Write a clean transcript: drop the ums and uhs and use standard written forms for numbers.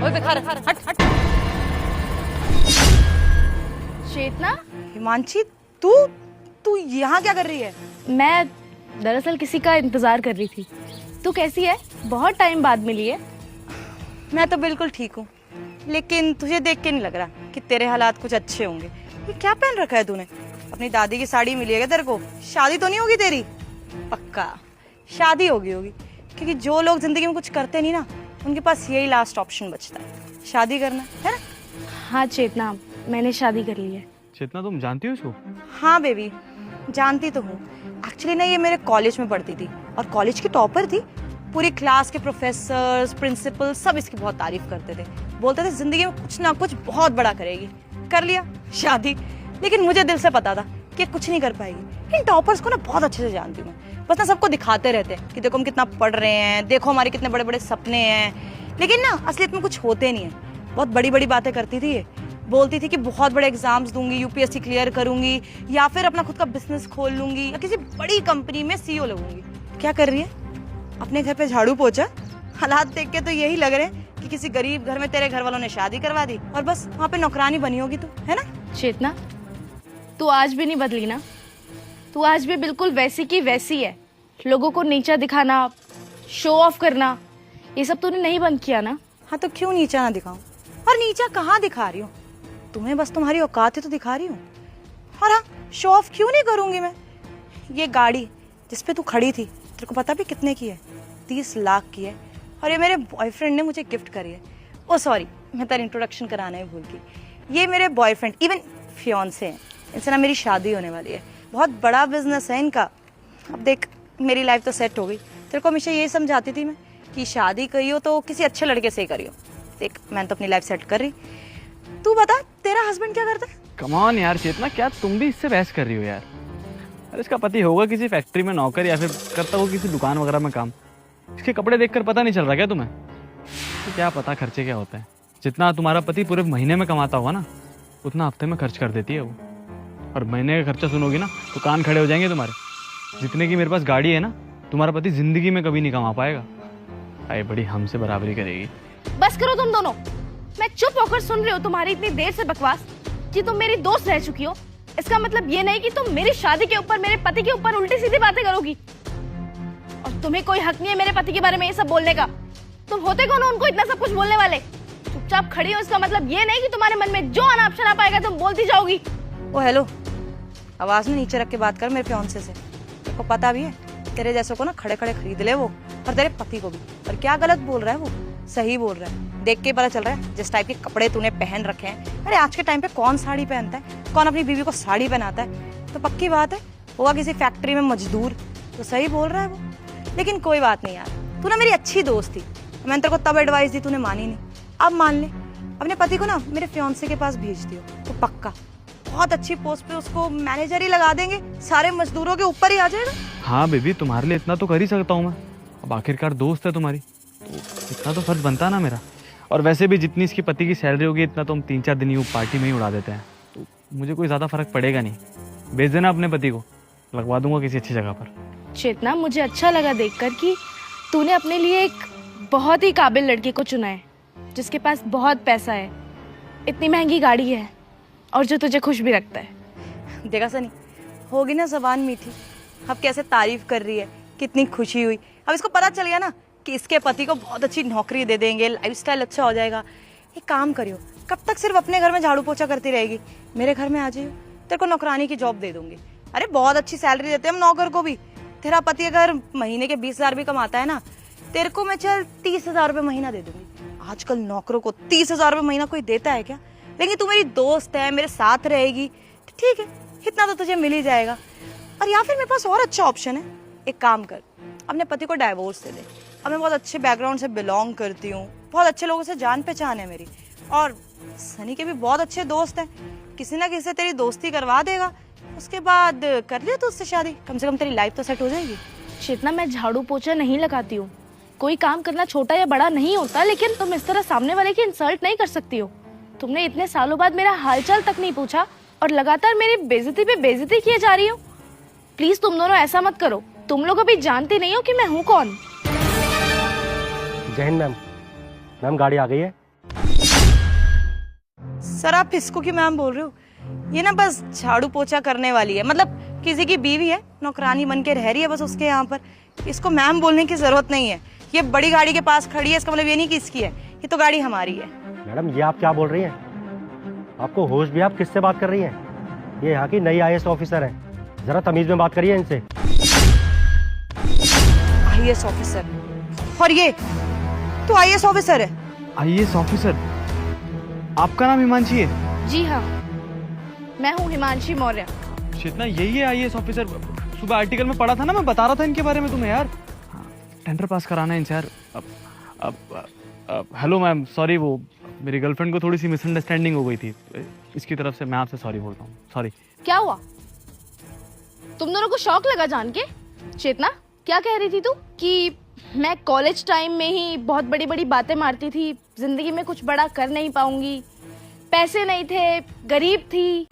ओए बेकार, हट हट। चेतना, हिमांशी, तू तू यहाँ क्या कर रही है? मैं दरअसल किसी का इंतजार कर रही थी। तू कैसी है? बहुत टाइम बाद मिली है। मैं तो बिल्कुल ठीक हूँ, लेकिन तुझे देख के नहीं लग रहा कि तेरे हालात कुछ अच्छे होंगे। ये क्या पहन रखा है तूने? अपनी दादी की साड़ी मिली है तेरे को? शादी तो नहीं होगी तेरी? पक्का शादी होगी, क्योंकि जो लोग जिंदगी में कुछ करते नहीं ना, उनके पास यही लास्ट ऑप्शन बचता है, शादी करना, है ना? हाँ चेतना, मैंने शादी कर ली है। चेतना, तुम जानती हो इसको? हाँ बेबी, जानती तो हूँ। एक्चुअली ना ये मेरे कॉलेज में पढ़ती थी और कॉलेज की टॉपर थी। पूरी क्लास के प्रोफेसर्स, प्रिंसिपल सब इसकी बहुत तारीफ करते थे, बोलते थे जिंदगी में कुछ ना कुछ बहुत बड़ा करेगी। कर लिया शादी, लेकिन मुझे दिल से पता था कि कुछ नहीं कर पाएगी। इन टॉपर्स को ना बहुत अच्छे से जानती हूँ मैं, बस ना सबको दिखाते रहते हैं कि देखो हम कितना पढ़ रहे हैं, देखो हमारे कितने बड़े बड़े सपने हैं, लेकिन ना असलियत में कुछ होते नहीं है। बहुत बड़ी बड़ी बातें करती थी ये, बोलती थी कि बहुत बड़े एग्जाम्स दूंगी, यूपीएससी क्लियर करूंगी, या फिर अपना खुद का बिजनेस खोल लूंगी, या किसी बड़ी कंपनी में सीईओ लगूंगी। क्या कर रही है? अपने घर पे झाड़ू पोछा। हालात देख के तो यही लग रहे हैं कि किसी गरीब घर में तेरे घर वालों ने शादी करवा दी और बस वहाँ पे नौकरानी बनी होगी तू, है ना? चेतना, तू आज भी नहीं बदली ना। तू आज भी बिल्कुल वैसी की वैसी है। लोगों को नीचा दिखाना, शो ऑफ करना, ये सब तूने नहीं बंद किया ना। हाँ तो क्यों नीचा ना दिखाऊं? और नीचा कहाँ दिखा रही हूँ? तुम्हें बस तुम्हारी औकात है तो दिखा रही हूँ। और हाँ, शो ऑफ क्यों नहीं करूंगी मैं? ये गाड़ी जिसपे तू खड़ी थी, तेरे को पता भी कितने की है? 30 लाख की है। और ये मेरे बॉयफ्रेंड ने मुझे गिफ्ट करी है। ओ सॉरी, मैं तेरा इंट्रोडक्शन कराना ही भूल गई। ये मेरे बॉयफ्रेंड, इवन फियांसे हैं, इनसे ना मेरी शादी होने वाली है। बहुत बड़ा बिजनेस है इनका। अब देख, मेरी लाइफ तो सेट हो गई। तेरे को हमेशा ये समझाती थी मैं कि शादी करियो तो किसी अच्छे लड़के से ही करियो। देख, मैं तो अपनी लाइफ सेट कर रही। तू बता, तेरा हस्बैंड क्या करता है? कम ऑन यार चेतना, क्या तुम भी इससे बहस कर रही हो यार? अरे इसका पति होगा किसी फैक्ट्री में नौकर, या फिर करता होगा किसी दुकान वगैरह में काम। इसके कपड़े देखकर पता नहीं चल रहा क्या तुम्हें? तो क्या पता खर्चे क्या होते हैं। जितना तुम्हारा पति पूरे महीने में कमाता होगा ना, उतना हफ्ते में खर्च कर देती है वो। और महीने का खर्चा सुनोगी ना तो कान खड़े हो जाएंगे तुम्हारे। जितने की मेरे पास गाड़ी है ना, तुम्हारा पति जिंदगी में कभी नहीं कमा पाएगा। अरे बड़ी हमसे बराबरी करेगी। बस करो तुम दोनों। मैं चुप होकर सुन रही हूँ तुम्हारी इतनी देर से बकवास कि तुम मेरी दोस्त रह चुकी हो। इसका मतलब ये नहीं कि तुम मेरी शादी के ऊपर, मेरे पति के ऊपर उल्टी सीधी बातें करोगी। और तुम्हें कोई हक नहीं है मेरे पति के बारे में ये सब बोलने का। तुम होते कौन हो उनको इतना सब कुछ बोलने वाले? चुपचाप खड़ी हो, इसका मतलब ये नहीं कि तुम्हारे मन में जो आना ऑप्शन आ पाएगा तुम बोलती जाओगी। ओ हेलो, आवाज में नीचे रख के बात कर मेरे फियांसे से। तेरे को पता भी है, तेरे जैसों को ना खड़े खड़े खरीद ले वो, और तेरे पति को भी। और क्या गलत बोल रहा है वो? सही बोल रहा है। देख के पता चल रहा है जिस टाइप के कपड़े तूने पहन रखे हैं। अरे आज के टाइम पे कौन साड़ी पहनता है? कौन अपनी बीवी को साड़ी पहनाता है? तो पक्की बात है होगा किसी फैक्ट्री में मजदूर। तो सही बोल रहा है वो। लेकिन कोई बात नहीं यार, तू ना मेरी अच्छी दोस्त थी। मैंने तेरे को तब एडवाइस दी, तूने मानी नहीं। अब मान ले, अपने पति को ना मेरे फियांसे के पास भेज दियो तो पक्का बहुत अच्छी पोस्ट पे उसको मैनेजर ही लगा देंगे। सारे मजदूरों के ऊपर ही आ जाएगा। हाँ बेबी, तुम्हारे लिए इतना तो कर ही सकता हूँ मैं। अब आखिरकार दोस्त है तुम्हारी, तो इतना तो फर्ज बनता ना मेरा। और वैसे भी जितनी इसकी पति की सैलरी होगी, इतना तो हम 3-4 दिन ही पार्टी में ही उड़ा देते हैं। तो मुझे कोई ज़्यादा फर्क पड़ेगा नहीं। भेज देना अपने पति को, लगवा दूंगा किसी अच्छी जगह पर। चेतना, मुझे अच्छा लगा देखकर कि तूने अपने लिए एक बहुत ही काबिल लड़के को चुना है, जिसके पास बहुत पैसा है, इतनी महंगी गाड़ी है, और जो तुझे खुश भी रखता है। देखा सनी, होगी ना जबान मीठी। अब कैसे तारीफ कर रही है, कितनी खुशी हुई। अब इसको पता चल गया ना कि इसके पति को बहुत अच्छी नौकरी दे देंगे, लाइफस्टाइल अच्छा हो जाएगा। एक काम करियो, कब तक सिर्फ अपने घर में झाड़ू पोछा करती रहेगी? मेरे घर में आ जाइयो, तेरे को नौकरानी की जॉब दे दूंगी। अरे बहुत अच्छी सैलरी देते हैं हम नौकर को भी। तेरा पति अगर महीने के 20,000 भी कमाता है ना, तेरे को मैं चल 30,000 रुपये महीना दे दूंगी। आजकल नौकरों को 30,000 रुपये महीना कोई देता है क्या? लेकिन तू मेरी दोस्त है, मेरे साथ रहेगी, तो ठीक है, इतना तो तुझे मिल ही जाएगा। और या फिर मेरे पास और अच्छा ऑप्शन है। एक काम कर, अपने पति को डाइवोर्स दे दे। अब मैं बहुत अच्छे बैकग्राउंड से बिलोंग करती हूँ, बहुत अच्छे लोगों से जान पहचान है मेरी, और सनी के भी बहुत अच्छे दोस्त हैं। किसी ना किसी से तेरी दोस्ती करवा देगा, उसके बाद कर लिया तो उससे शादी। कम से कम तेरी लाइफ तो सेट हो जाएगी। चेतना, मैं झाड़ू पोछा नहीं लगाती हूँ। कोई काम करना छोटा या बड़ा नहीं होता, लेकिन तुम इस तरह सामने वाले की इंसल्ट नहीं कर सकती हो। तुमने इतने सालों बाद मेरा हालचाल तक नहीं पूछा और लगातार मेरी बेइज्जती पे बेइज्जती किए जा रही हो। प्लीज तुम दोनों ऐसा मत करो। तुम लोग अभी जानते नहीं हो कि मैं हूँ कौन। जय हिंद मैम। मैम गाड़ी आ गई है। सर आप इसको क्यों मैम बोल रहे हो? ये ना बस झाड़ू पोछा करने वाली है, मतलब किसी की बीवी है, नौकरानी बन के रह रही है बस उसके यहाँ पर। इसको मैम बोलने की जरूरत नहीं है। ये बड़ी गाड़ी के पास खड़ी है, इसका मतलब ये नहीं कि इसकी है, ये तो गाड़ी हमारी है। मैडम ये आप क्या बोल रही हैं? आपको होश भी, आप किससे बात कर रही हैं? ये यहाँ की नई आईएएस ऑफिसर है, जरा तमीज में बात करिए इनसे। IAS officer? और ये तो आईएएस ऑफिसर है? IAS officer? आपका नाम हिमांशी है? जी हाँ, मैं हूँ हिमांशी मौर्य। चेतना यही है आईएएस ऑफिसर? सुबह आर्टिकल में पढ़ा था ना, मैं बता रहा था इनके बारे में तुम्हें यार। टेंडर पास कराना है इनसे यार। हेलो मैम, सॉरी, वो मेरी गर्लफ्रेंड को थोड़ी सी मिसअंडरस्टैंडिंग हो गई थी, इसकी तरफ से मैं आपसे सॉरी बोलता हूँ। सॉरी। क्या हुआ? तुम दोनों को शौक लगा जान के? चेतना, क्या कह रही थी तू? कि मैं कॉलेज टाइम में ही बहुत बड़ी बड़ी बातें मारती थी, जिंदगी में कुछ बड़ा कर नहीं पाऊंगी, पैसे नहीं थे, गरीब थी।